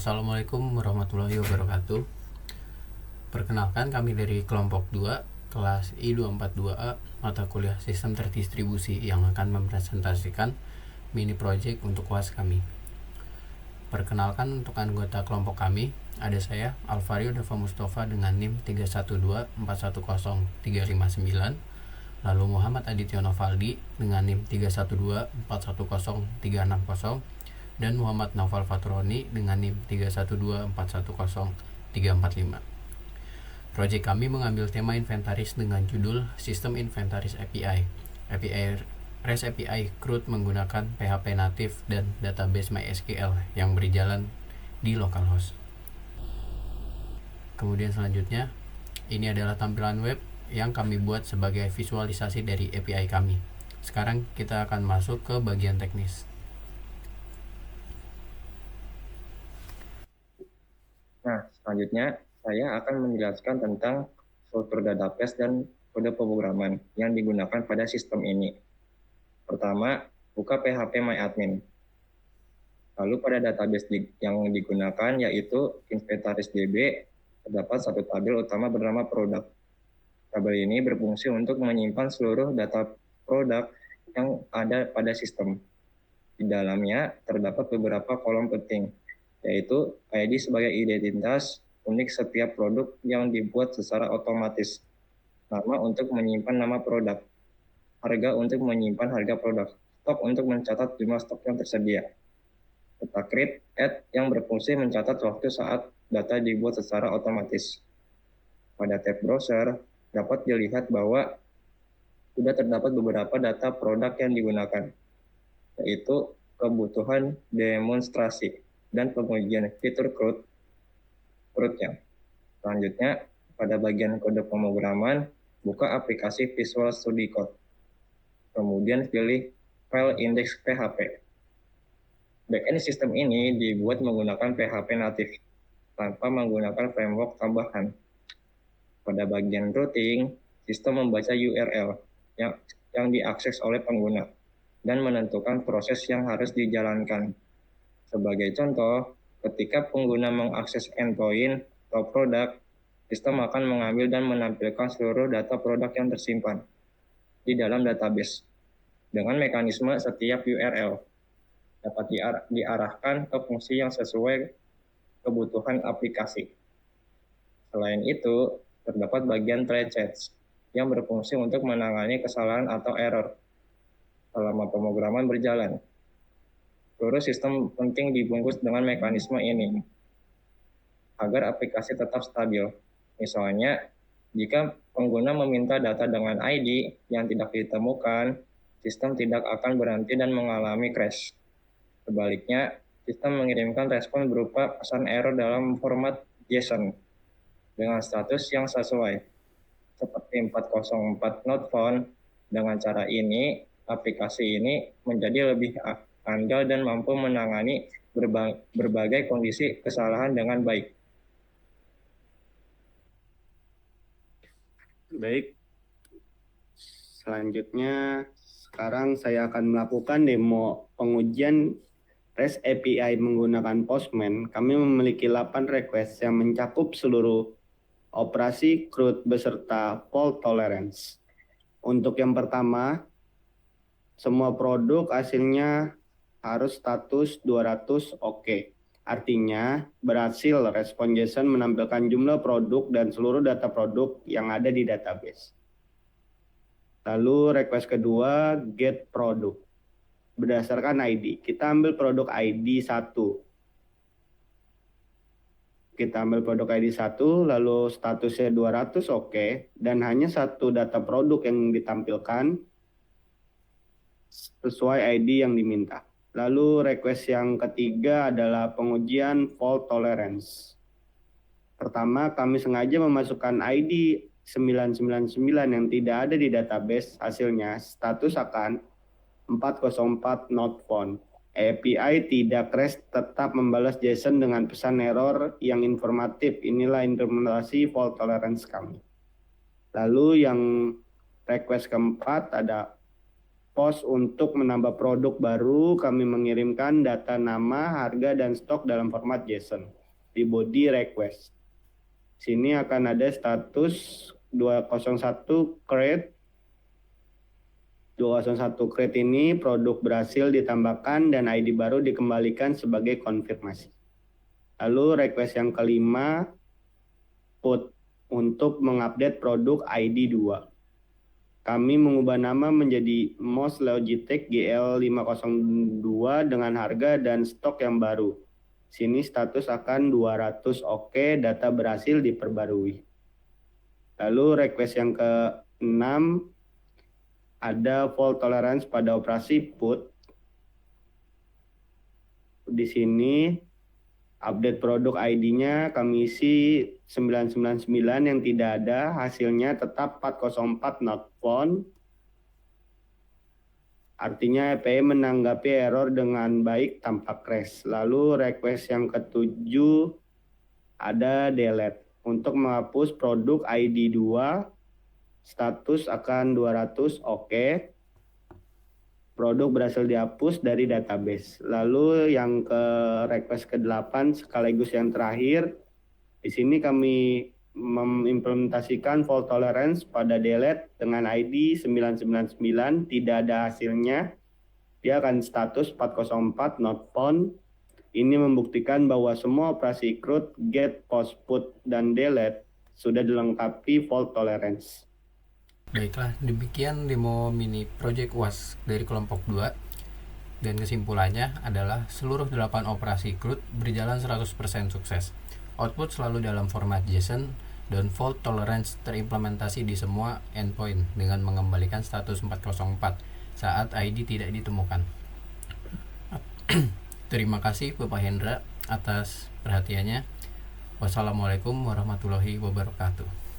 Assalamualaikum warahmatullahi wabarakatuh. Perkenalkan, kami dari kelompok 2 kelas I242A mata kuliah Sistem Terdistribusi yang akan mempresentasikan mini project untuk UAS kami. Perkenalkan, untuk anggota kelompok kami ada saya Alvario Dava Mustafa dengan NIM 312410359, lalu Muhammad Aditya Novaldi dengan NIM 312410360, dan Muhammad Naufal Fatroni dengan NIM 312410345. Proyek kami mengambil tema inventaris dengan judul Sistem Inventaris API. REST API CRUD menggunakan PHP native dan database MySQL yang berjalan di localhost. Kemudian selanjutnya, ini adalah tampilan web yang kami buat sebagai visualisasi dari API kami. Sekarang kita akan masuk ke bagian teknis. Nah, selanjutnya saya akan menjelaskan tentang struktur database dan kode pemrograman yang digunakan pada sistem ini. Pertama, buka PHP MyAdmin. Lalu pada database yang digunakan yaitu Inventaris DB, terdapat satu tabel utama bernama produk. Tabel ini berfungsi untuk menyimpan seluruh data produk yang ada pada sistem. Di dalamnya terdapat beberapa kolom penting, yaitu ID sebagai identitas unik setiap produk yang dibuat secara otomatis, nama untuk menyimpan nama produk, harga untuk menyimpan harga produk, stok untuk mencatat jumlah stok yang tersedia, data create, add yang berfungsi mencatat waktu saat data dibuat secara otomatis. Pada tab browser, dapat dilihat bahwa sudah terdapat beberapa data produk yang digunakan, yaitu kebutuhan demonstrasi dan pengujian fitur CRUD-nya. Selanjutnya, pada bagian kode pemrograman, buka aplikasi Visual Studio Code. Kemudian pilih file index PHP. Backend sistem ini dibuat menggunakan PHP native, tanpa menggunakan framework tambahan. Pada bagian routing, sistem membaca URL yang diakses oleh pengguna dan menentukan proses yang harus dijalankan. Sebagai contoh, ketika pengguna mengakses endpoint atau produk, sistem akan mengambil dan menampilkan seluruh data produk yang tersimpan di dalam database. Dengan mekanisme setiap URL dapat diarahkan ke fungsi yang sesuai kebutuhan aplikasi. Selain itu, terdapat bagian try checks yang berfungsi untuk menangani kesalahan atau error selama pemrograman berjalan. Seluruh sistem penting dibungkus dengan mekanisme ini agar aplikasi tetap stabil. Misalnya, jika pengguna meminta data dengan ID yang tidak ditemukan, sistem tidak akan berhenti dan mengalami crash. Sebaliknya, sistem mengirimkan respon berupa pesan error dalam format JSON dengan status yang sesuai, seperti 404 not found. Dengan cara ini, aplikasi ini menjadi lebih andal dan mampu menangani berbagai kondisi kesalahan dengan baik. Baik, selanjutnya sekarang saya akan melakukan demo pengujian REST API menggunakan Postman. Kami memiliki 8 request yang mencakup seluruh operasi CRUD beserta fault tolerance. Untuk yang pertama, semua produk hasilnya harus status 200 oke. Artinya, berhasil respon JSON menampilkan jumlah produk dan seluruh data produk yang ada di database. Lalu request kedua, get produk. Berdasarkan ID, kita ambil produk ID 1. Kita ambil produk ID 1, lalu statusnya 200 oke, dan hanya satu data produk yang ditampilkan sesuai ID yang diminta. Lalu request yang ketiga adalah pengujian fault tolerance. Pertama, kami sengaja memasukkan ID 999 yang tidak ada di database, hasilnya status akan 404 not found. API tidak REST tetap membalas JSON dengan pesan error yang informatif. Inilah implementasi fault tolerance kami. Lalu yang request keempat ada POS untuk menambah produk baru, kami mengirimkan data nama, harga, dan stok dalam format JSON di body request. Sini akan ada status 201 create. 201 create ini produk berhasil ditambahkan dan ID baru dikembalikan sebagai konfirmasi. Lalu request yang kelima, put untuk mengupdate produk ID 2. Kami mengubah nama menjadi MOS Logitech GL502 dengan harga dan stok yang baru. Sini status akan 200 oke, data berhasil diperbarui. Lalu request yang ke-6, ada fault tolerance pada operasi put. Di sini update produk ID-nya kami isi 999 yang tidak ada, hasilnya tetap 404 not found. Artinya EPI menanggapi error dengan baik tanpa crash. Lalu request yang ke-7 ada delete untuk menghapus produk ID 2. Status akan 200 oke. Produk berhasil dihapus dari database. Lalu yang ke request ke-8 sekaligus yang terakhir, di sini kami mengimplementasikan fault tolerance pada delete dengan ID 999, tidak ada hasilnya. Dia akan status 404 not found. Ini membuktikan bahwa semua operasi CRUD, get, post, put, dan delete sudah dilengkapi fault tolerance. Baiklah, demikian demo mini project UAS dari kelompok 2. Dan kesimpulannya adalah seluruh 8 operasi CRUD berjalan 100% sukses. Output selalu dalam format JSON dan fault tolerance terimplementasi di semua endpoint dengan mengembalikan status 404 saat ID tidak ditemukan. Terima kasih Bapak Hendra atas perhatiannya. Wassalamualaikum warahmatullahi wabarakatuh.